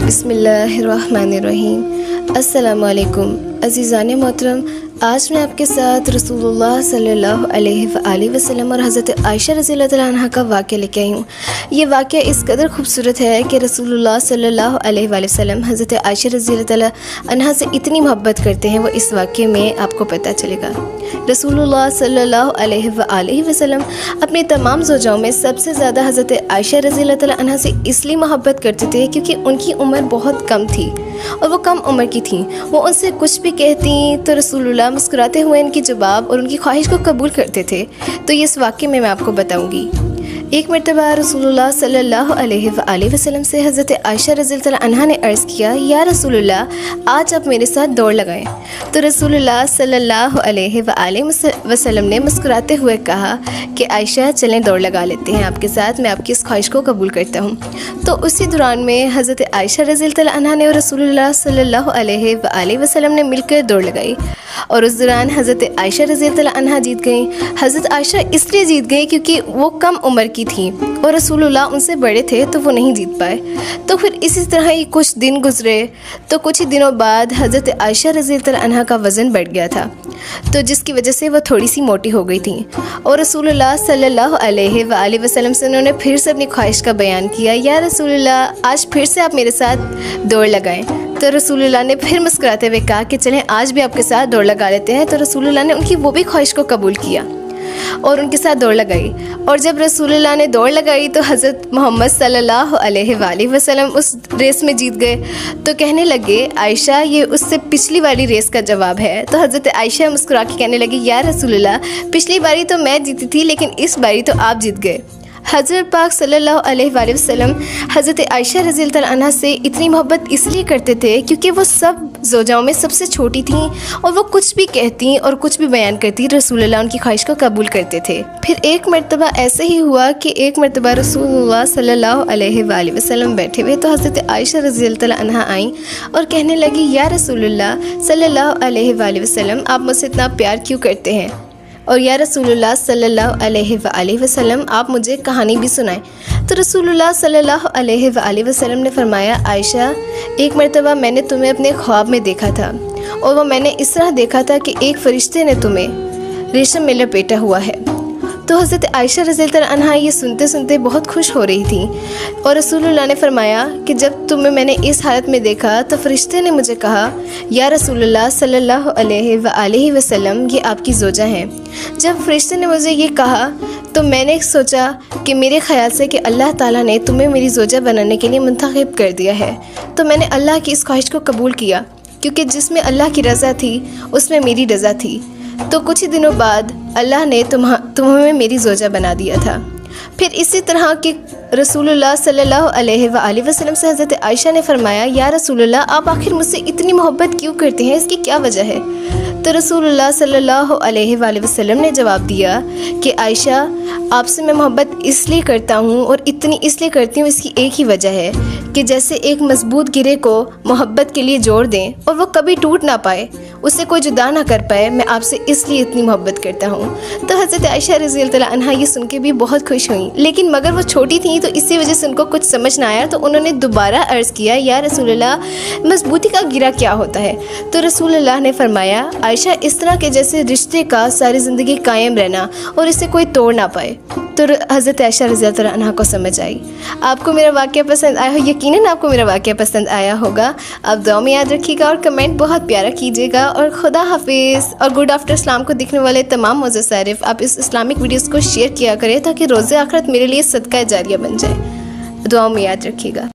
بسم اللہ الرحمن الرحیم۔ السلام علیکم عزیزان محترم، آج میں آپ کے ساتھ رسول اللہ صلی اللہ علیہ وآلہ وسلم اور حضرت عائشہ رضی اللہ تعالیٰ عنہ کا واقعہ لے کے آئی ہوں۔ یہ واقعہ اس قدر خوبصورت ہے کہ رسول اللہ صلی اللہ علیہ وآلہ وسلم حضرت عائشہ رضی اللہ تعالیٰ عنہ سے اتنی محبت کرتے ہیں، وہ اس واقعے میں آپ کو پتہ چلے گا۔ رسول اللہ صلی اللہ علیہ وآلہ وسلم اپنی تمام زوجاؤں میں سب سے زیادہ حضرت عائشہ رضی اللہ تعالیٰ عنہ سے اس لیے محبت کرتے تھے کیونکہ ان کی عمر بہت کم تھی اور وہ کم عمر کی تھیں۔ وہ ان سے کچھ بھی کہتی تو رسول اللہ مسکراتے ہوئے ان کی جواب اور ان کی خواہش کو قبول کرتے تھے۔ تو یہ اس واقعے میں آپ کو بتاؤں گی۔ ایک مرتبہ رسول اللہ صلی اللہ علیہ وآلہ وسلم سے حضرت عائشہ رضی اللہ عنہ نے عرض کیا، یا رسول اللہ آج آپ میرے ساتھ دوڑ لگائیں۔ تو رسول اللہ صلی اللہ علیہ وآلہ وسلم نے مسکراتے ہوئے کہا کہ عائشہ چلیں دوڑ لگا لیتے ہیں آپ کے ساتھ، میں آپ کی اس خواہش کو قبول کرتا ہوں۔ تو اسی دوران میں حضرت عائشہ رضی اللہ عنہ نے اور رسول اللہ صلی اللہ علیہ وآلہ وسلم نے مل کر دوڑ لگائی، اور اس دوران حضرت عائشہ رضی اللہ عنہ جیت گئیں۔ حضرت عائشہ اس لیے جیت گئی کیونکہ وہ کم عمر کی تھیں اور رسول اللہ ان سے بڑے تھے تو وہ نہیں جیت پائے۔ تو پھر اسی طرح ہی کچھ دن گزرے، تو کچھ ہی دنوں بعد حضرت عائشہ رضی اللہ عنہ کا وزن بڑھ گیا تھا، تو جس کی وجہ سے وہ تھوڑی سی موٹی ہو گئی تھیں، اور رسول اللہ صلی اللہ علیہ وآلہ وسلم سے انہوں نے پھر سے اپنی خواہش کا بیان کیا، یا رسول اللہ آج پھر سے آپ میرے ساتھ دوڑ لگائیں۔ تو رسول اللہ نے پھر مسکراتے ہوئے کہا کہ چلیں آج بھی آپ کے ساتھ دوڑ لگا لیتے ہیں۔ تو رسول اللہ نے ان کی وہ بھی خواہش کو قبول کیا اور ان کے ساتھ دوڑ لگائی، اور جب رسول اللہ نے دوڑ لگائی تو حضرت محمد صلی اللہ علیہ وآلہ وسلم اس ریس میں جیت گئے۔ تو کہنے لگے عائشہ یہ اس سے پچھلی والی ریس کا جواب ہے۔ تو حضرت عائشہ مسکرا کے کہنے لگی، یا رسول اللہ پچھلی باری تو میں جیتی تھی لیکن اس باری تو آپ جیت گئے۔ حضرت پاک صلی اللہ علیہ وآلہ وسلم حضرت عائشہ رضی اللہ عنہ سے اتنی محبت اس لیے کرتے تھے کیونکہ وہ سب زوجاؤں میں سب سے چھوٹی تھیں، اور وہ کچھ بھی کہتی اور کچھ بھی بیان کرتی رسول اللہ ان کی خواہش کو قبول کرتے تھے۔ پھر ایک مرتبہ ایسے ہی ہوا کہ ایک مرتبہ رسول اللہ صلی اللہ علیہ وآلہ وسلم بیٹھے ہوئے تو حضرت عائشہ رضی اللہ عنہ آئیں اور کہنے لگی، یا رسول اللہ صلی اللہ علیہ وآلہ وسلم آپ مجھ سے اتنا پیار کیوں کرتے ہیں، اور یا رسول اللہ صلی اللہ علیہ وآلہ وسلم آپ مجھے کہانی بھی سنائیں۔ تو رسول اللہ صلی اللہ علیہ وآلہ وسلم نے فرمایا، عائشہ ایک مرتبہ میں نے تمہیں اپنے خواب میں دیکھا تھا، اور وہ میں نے اس طرح دیکھا تھا کہ ایک فرشتے نے تمہیں ریشم میں لپیٹا ہوا ہے۔ تو حضرت عائشہ رضی اللہ عنہ یہ سنتے سنتے بہت خوش ہو رہی تھیں، اور رسول اللہ نے فرمایا کہ جب تمہیں میں نے اس حالت میں دیکھا تو فرشتے نے مجھے کہا، یا رسول اللہ صلی اللہ علیہ وآلہ وسلم یہ آپ کی زوجہ ہیں۔ جب فرشتے نے مجھے یہ کہا تو میں نے سوچا کہ میرے خیال سے کہ اللہ تعالیٰ نے تمہیں میری زوجہ بنانے کے لیے منتخب کر دیا ہے، تو میں نے اللہ کی اس خواہش کو قبول کیا، کیونکہ جس میں اللہ کی رضا تھی اس میں میری رضا تھی۔ تو کچھ ہی دنوں بعد اللہ نے تمہیں میری زوجہ بنا دیا تھا۔ پھر اسی طرح کہ رسول اللہ صلی اللہ علیہ وآلہ وسلم سے حضرت عائشہ نے فرمایا، یا رسول اللہ آپ آخر مجھ سے اتنی محبت کیوں کرتے ہیں، اس کی کیا وجہ ہے؟ تو رسول اللہ صلی اللہ علیہ وآلہ وسلم نے جواب دیا کہ عائشہ آپ سے میں محبت اس لیے کرتا ہوں اور اتنی اس لیے کرتی ہوں، اس کی ایک ہی وجہ ہے کہ جیسے ایک مضبوط گرے کو محبت کے لیے جوڑ دیں اور وہ کبھی ٹوٹ نہ پائے، اس سے کوئی جدا نہ کر پائے، میں آپ سے اس لیے اتنی محبت کرتا ہوں۔ تو حضرت عائشہ رضی اللہ عنہ یہ سن کے بھی بہت خوش ہوئیں، لیکن مگر وہ چھوٹی تھیں تو اسی وجہ سے ان کو کچھ سمجھ نہ آیا، تو انہوں نے دوبارہ عرض کیا، یا رسول اللہ مضبوطی کا گرہ کیا ہوتا ہے؟ تو رسول اللہ نے فرمایا، عائشہ اس طرح کے جیسے رشتے کا ساری زندگی قائم رہنا اور اسے کوئی توڑ نہ پائے۔ تو حضرت عائشہ رضی اللہ عنہ کو سمجھ آئی۔ آپ کو میرا واقعہ پسند آیا ہو، یقیناً آپ کو میرا واقعہ پسند آیا ہوگا۔ آپ دعا میں یاد رکھیے گا اور کمنٹ بہت پیارا کیجیے گا، اور خدا حافظ۔ اور گڈ آفٹر اسلام کو دیکھنے والے تمام معزز صارف آپ اس اسلامک ویڈیوز کو شیئر کیا کریں تاکہ روز آخرت میرے لیے صدقہ جاریہ بن جائے۔ دعاؤں میں یاد رکھیے گا۔